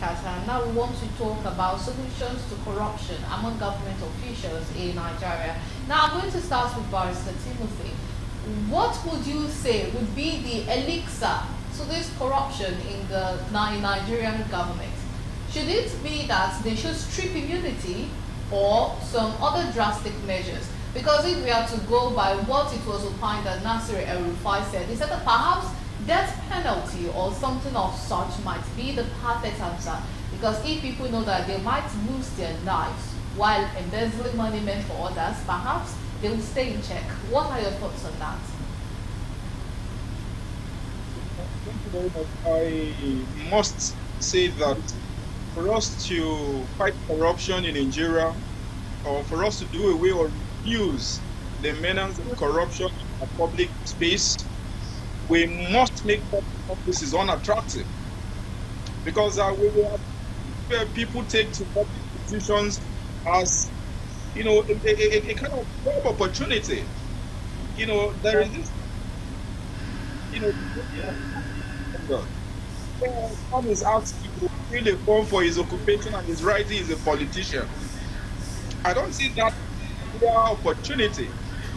Firecrackers, and now we want to talk about solutions to corruption among government officials in Nigeria. Now, I'm going to start with Barrister Timothy. What would you say would be the elixir to this corruption in the Nigerian government? Should it be that they should strip immunity or some other drastic measures? Because if we are to go by what it was opined that Nasir El-Rufai said, he said that perhaps death penalty or something of such might be the perfect answer. Because if people know that they might lose their lives while embezzling money meant for others, perhaps they will stay in check. What are your thoughts on that? Thank you very much. I must say that for us to fight corruption in Nigeria, or for us to do away or reduce the menace of corruption in a public space, we must make public offices unattractive. Because we will have where people take to public positions as, a kind of job opportunity. There is this, one is asked to fill a form for his occupation and his writing is a politician. I don't see that clear opportunity.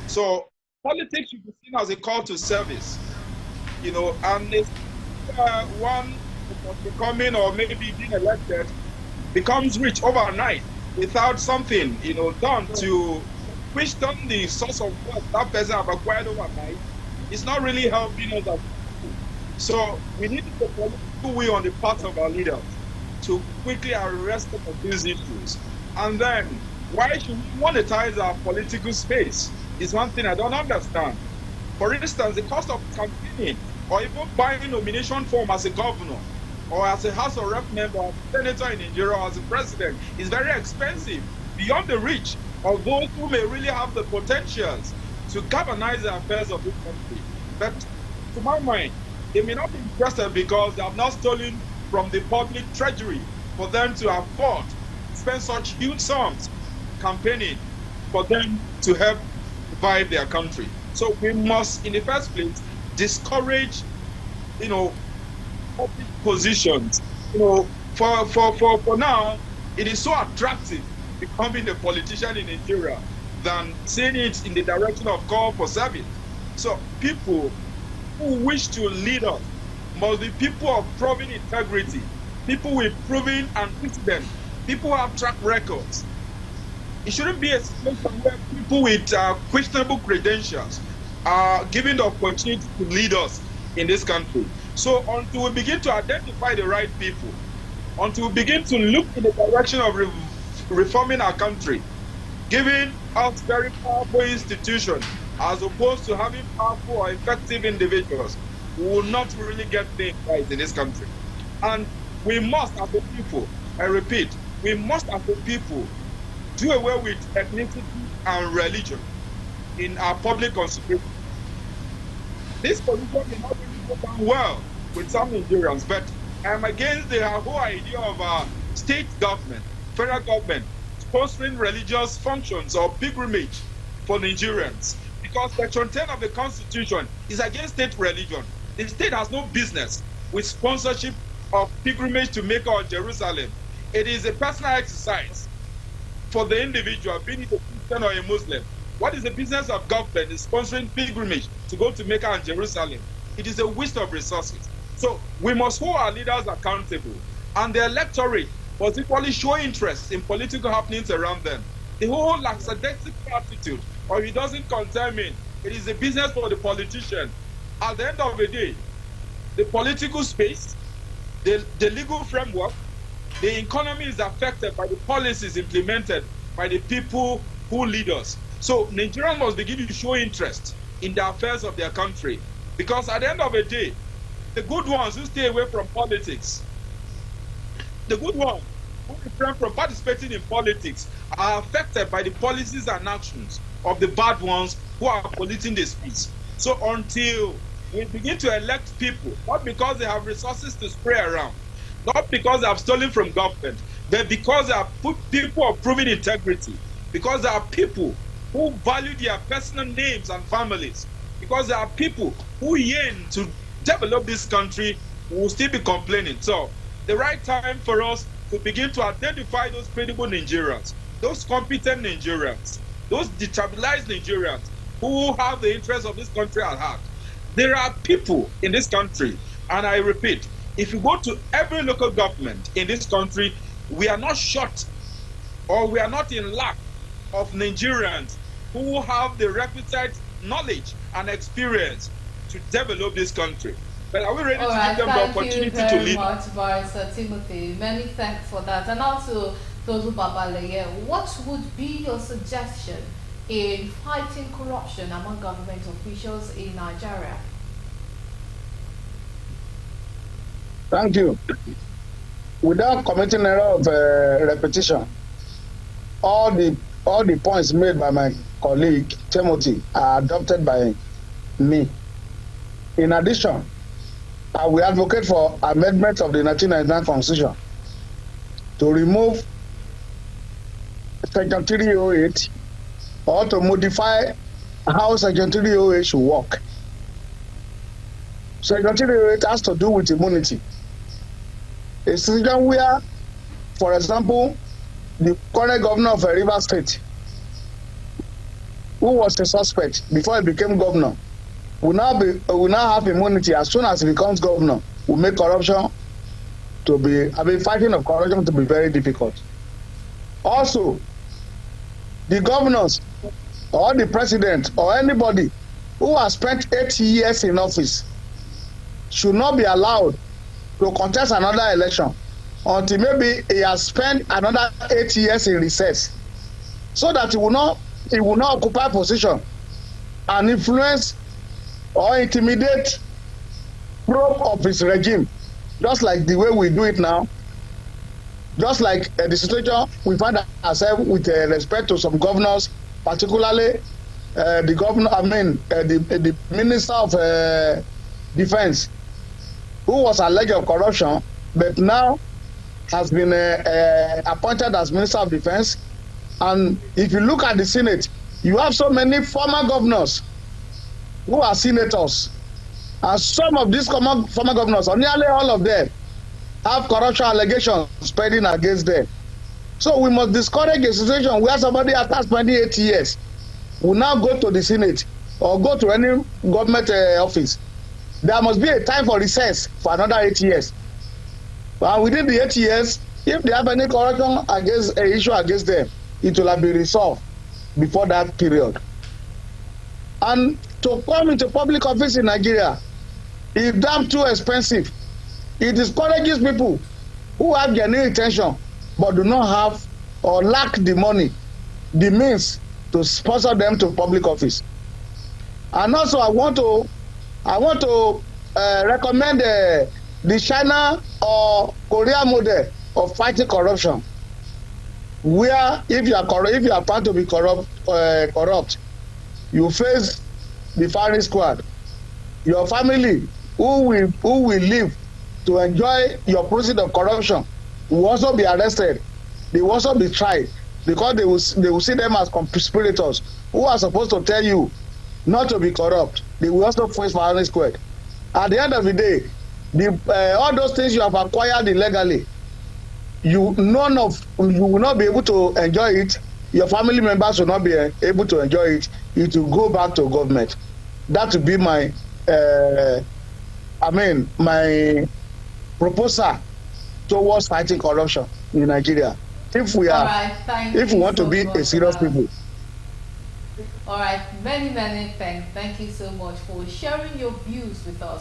So politics should be seen as a call to service, and if one becoming or maybe being elected becomes rich overnight without something, done to which turn the source of wealth that person have acquired overnight, it's not really helping us as people. So we need the political will on the part of our leaders to quickly arrest some of these issues. And then, why should we monetize our political space? Is one thing I don't understand. For instance, the cost of campaigning or even buying nomination form as a governor or as a House of Rep member or senator in Nigeria or as a president is very expensive, beyond the reach of those who may really have the potentials to galvanize the affairs of this country. But to my mind, they may not be interested because they have not stolen from the public treasury for them to afford to spend such huge sums campaigning for them to help revive their country. So we must, in the first place, discourage, public positions. For now, it is so attractive becoming a politician in Nigeria than seeing it in the direction of call for service. So people who wish to lead us must be people of proven integrity, people with proven antecedent, people who have track records. It shouldn't be a situation where people with questionable credentials are given the opportunity to lead us in this country. So until we begin to identify the right people, until we begin to look in the direction of reforming our country, giving us very powerful institutions as opposed to having powerful or effective individuals, we will not really get things right in this country. And we must, as a people, I repeat, we must, as a people, do away with ethnicity and religion in our public consideration. This position may not really go down well with some Nigerians, but I'm against the whole idea of state government, federal government, sponsoring religious functions or pilgrimage for Nigerians. Because Section 10 of the Constitution is against state religion. The state has no business with sponsorship of pilgrimage to Mecca or Jerusalem. It is a personal exercise for the individual, being it a Christian or a Muslim. What is the business of government in sponsoring pilgrimage to go to Mecca and Jerusalem? It is a waste of resources. So we must hold our leaders accountable, and the electorate must equally show interest in political happenings around them. The whole lackadaisical attitude, or it doesn't concern me, it is a business for the politician. At the end of the day, the political space, the legal framework, the economy is affected by the policies implemented by the people who lead us. So Nigerians must begin to show interest in the affairs of their country. Because at the end of the day, the good ones who stay away from politics, the good ones who refrain from participating in politics are affected by the policies and actions of the bad ones who are polluting the space. So until we begin to elect people, not because they have resources to spray around, not because they have stolen from government, but because they have put people of proven integrity, because there are people who value their personal names and families, because there are people who yearn to develop this country, who will still be complaining. So the right time for us to begin to identify those credible Nigerians, those competent Nigerians, those destabilized Nigerians who have the interests of this country at heart. There are people in this country, and I repeat, if you go to every local government in this country, we are not short or we are not in lack of Nigerians who have the requisite knowledge and experience to develop this country. But are we ready to give them the opportunity to lead? Thank you very much, Barrister Timothy. Many thanks for that. And also, Tozu Babaleye, what would be your suggestion in fighting corruption among government officials in Nigeria? Thank you. Without committing error of repetition, all the points made by my colleague Timothy are adopted by me. In addition, I will advocate for amendment of the 1999 Constitution to remove Section 308 or to modify how Section 308 should work. Section 308 has to do with immunity. A situation where, for example, the current governor of Rivers State, who was a suspect before he became governor, will now have immunity as soon as he becomes governor. Will make corruption to be, fighting of corruption to be very difficult. Also, the governors or the president or anybody who has spent 8 years in office should not be allowed to contest another election until maybe he has spent another 8 years in recess, so that he will not occupy position and influence or intimidate probe of his regime, just like the way we do it now, just like the situation we find ourselves with respect to some governors, particularly the governor, the minister of defense, who was alleged of corruption, but now has been appointed as minister of defense. And if you look at the Senate, you have so many former governors who are senators, and some of these former governors, or nearly all of them, have corruption allegations pending against them. So we must discourage a situation where somebody after spending 8 years will now go to the Senate or go to any government office. There must be a time for recess for another 8 years. And within the 8 years, if they have any corruption against an issue against them, it will have been resolved before that period. And to come into public office in Nigeria is damn too expensive. It discourages people who have genuine intention but do not have or lack the money, the means to sponsor them to public office. And also, I want to recommend the China or Korea model of fighting corruption, where if you are found to be corrupt, you face the firing squad. Your family, who will live to enjoy your proceeds of corruption, will also be arrested. They will also be tried, because they will see them as conspirators who are supposed to tell you not to be corrupt. They will also face firing squad. At the end of the day, all those things you have acquired illegally, you will not be able to enjoy it. Your family members will not be able to enjoy it. It will go back to government. That will be my my proposal towards fighting corruption in Nigeria. If we want to be a serious people. All right, many thanks. Thank you so much for sharing your views with us.